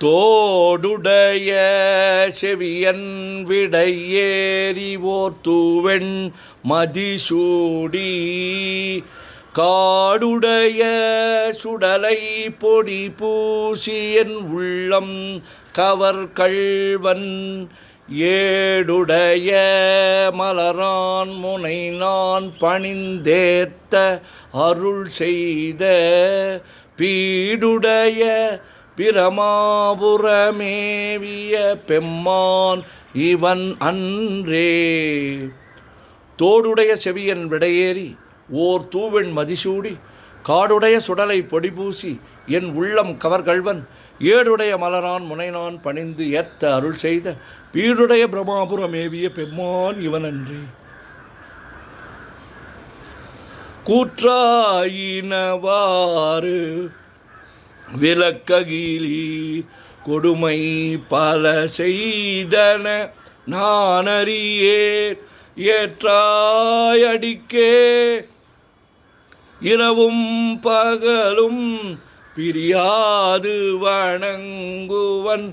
தோடுடைய செவியன் விடையேறிவோர் தூவெண் மதிசூடி காடுடைய சுடலை பொடி பூசியன் உள்ளம் கவர்கள்வன் ஏடுடைய மலரான் முனை நான் பணிந்தேத்த அருள் செய்த பீடுடைய பிரமாபுரமேவிய பெம்மான் இவன் அன்றே. தோடுடைய செவியன் விடையேறி ஓர் தூவெண் மதிசூடி காடுடைய சுடலை பொடிபூசி என் உள்ளம் கவர்கள்வன் ஏடுடைய மலரான் முனைநான் பணிந்து ஏத்த அருள் செய்த பீடுடைய பிரமாபுரமேவிய பெம்மான் இவன் அன்றே. கூற்றாயினவாறு விளக்ககிலீர் கொடுமை பல செய்தன நானறியேன் ஏற்றாயடிக்கே இரவும் பகலும் பிரியாது வணங்குவன்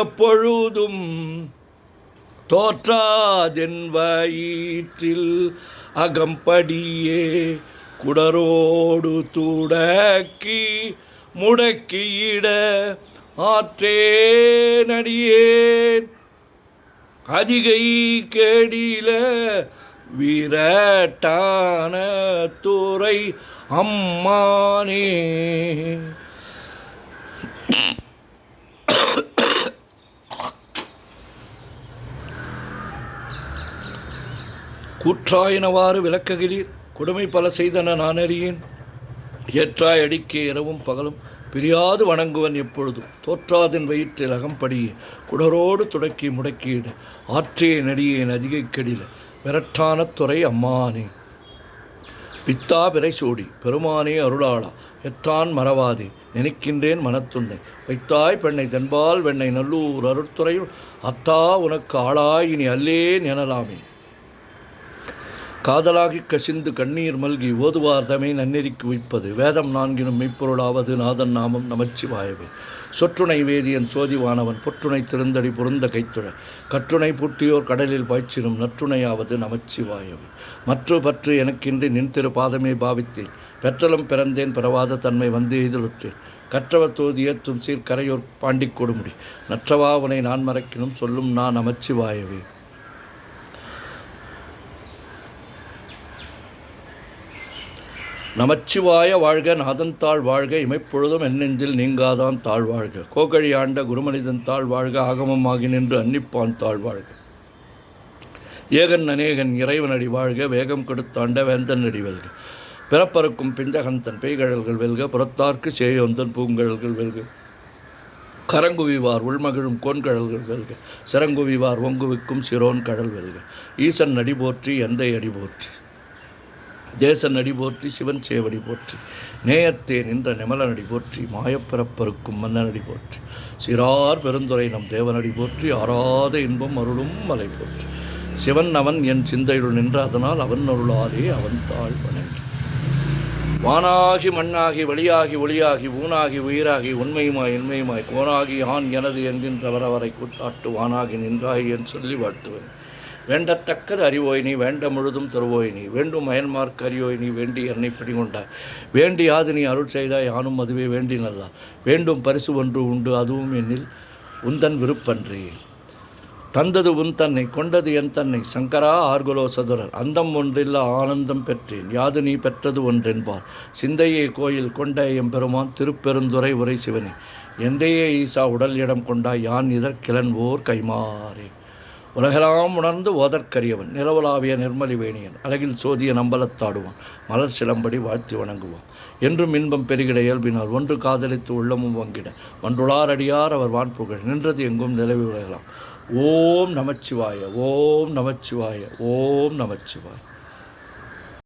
எப்பொழுதும் தோற்றாதென் வயிற்றில் அகம்படியே குடரோடு துடக்கி முடக்கியிட ஆற்றேனடியேன் அதிகை கேடில விரட்டான துறை அம்மானே. கூற்றாயினவாறு விளக்ககிலீர் கொடுமை பல செய்தன நானறியேன் ஏற்றாய் அடிக்கே இரவும் பகலும் பிரியாது வணங்குவன் எப்பொழுதும் தோற்றாதின் வயிற்றில் அகம்படியே குடரோடு துடக்கி முடக்கியிட ஆற்றே நடியேன் அதிகை கெடில விரட்டான துறை அம்மானே. பித்தா பிறைசூடி பெருமானே அருளாளா எத்தான் மறவாதே நினைக்கின்றேன் மனத்துன்னை வைத்தாய் பெண்ணை தென்பால் வெண்ணை நல்லூர் அருட்துறையுள் அத்தா உனக்கு ஆளாய் இனி அல்லேன் எனலாமே. காதலாகி கசிந்து கண்ணீர் மல்கி ஓதுவார் தமை நன்னெறிக்கு வைப்பது வேதம் நான்கினும் மெய்ப்பொருளாவது நாதன் நாமம் நமச்சிவாயவே. சொற்றுணை வேதியன் சோதிவானவன் பொற்றுணை திருந்தடி பொருந்த கைத்துழ கற்றுணை பூட்டியோர் கடலில் பாய்ச்சினும் நற்றுணையாவது நமச்சிவாயவே. மற்ற பற்று எனக்கின்றி நின் திரு பாதமே பாவித்தேன் பெற்றலும் பிறந்தேன் பிறவாத தன்மை வந்து எதிர்த்தேன் கற்றவர் தோதியத்தும் சீர்கரையோர் பாண்டிக் கொடுமுடி நற்றவா உனை நான் மறக்கினும் சொல்லும் நான் நமச்சிவாயவே. நமச்சிவாய வாழ்க நாதன் வாழ்க இமைப்பொழுதும் என்னெஞ்சில் நீங்காதான் தாழ்வாழ்க கோகழி ஆண்ட குருமனிதன் வாழ்க ஆகமம் ஆகி நின்று அன்னிப்பான் வாழ்க ஏகன் அநேகன் இறைவனடி வாழ்க வேகம் கொடுத்தாண்ட வேந்தன் அடி வெல்க பிறப்பறுக்கும் பிஞ்சகந்தன் பெய்கழல்கள் வெல்க புறத்தார்க்கு சேயோந்தன் பூங்கழல்கள் வெல்க கரங்குவிவார் உள்மகிழும் கோன்கழல்கள் வெல்க சிறங்குவிவார் ஒங்குவிக்கும் சிரோன் கடல் வெல்க ஈசன் அடி போற்றி எந்தை அடி போற்றி தேசன் அடி போற்றி சிவன் சேவடி போற்றி நேயத்தே நின்ற நிமலனடி போற்றி மாயப்பிறப்பருக்கும் மன்னனடி போற்றி சிறார் பெருந்துரை நம் தேவனடி போற்றி ஆறாத இன்பம் அருளும் மலை போற்றி சிவன் அவன் என் சிந்தையுள் நின்ற அதனால் அவன் அருளாலே அவன் வணங்கி வானாகி மண்ணாகி வழியாகி ஒளியாகி ஊனாகி உயிராகி உண்மையுமாய் இன்மையுமாய் கோனாகி ஆண் எனது என்கின்றவரவரை கூத்தாட்டு வானாகி நின்றாய் என் சொல்லி வாழ்த்துவேன். வேண்டத்தக்கது அறிவோய் நீ வேண்ட முழுதும் தருவோய் நீ வேண்டும் அயன்மார்க்கு அறியோய் நீ வேண்டி என்னை பிடிகொண்டாய் வேண்டி யாது நீ அருள் செய்தாய் யானும் அதுவே வேண்டி நல்லா வேண்டும் பரிசு ஒன்று உண்டு அதுவும் என்னில் உந்தன் விருப்பன்றி தந்தது உன் தன்னை கொண்டது என் தன்னை சங்கரா ஆர்குலோ சதுரர் அந்தம் ஒன்றில்லா ஆனந்தம் பெற்றேன் யாது நீ பெற்றது ஒன்றென்பார் சிந்தையே கோயில் கொண்ட எம்பெருமான் திருப்பெருந்துறை உரை சிவனே எந்தையே ஈசா உடல் இடம் கொண்டாய் யான் இதற்கிழன் ஓர் கைமாறே. உலகெல்லாம் உணர்ந்து ஓதற்கரியவன் நிலவலாவிய நிர்மலி வேணியன் அழகில் சோதிய நம்பலத்தாடுவான் மலர் சிலம்படி வாழ்த்தி வணங்குவான் என்றும் இன்பம் பெருகிட இயல்பினால் ஒன்று காதலித்து உள்ளமும் வங்கிட ஒன்றுளார் அடியார் அவர் வான்புகழ் நின்றது எங்கும் நிலவி உலகலாம். ஓம் நமச்சிவாய ஓம் நமச்சிவாய ஓம் நமச்சிவாய.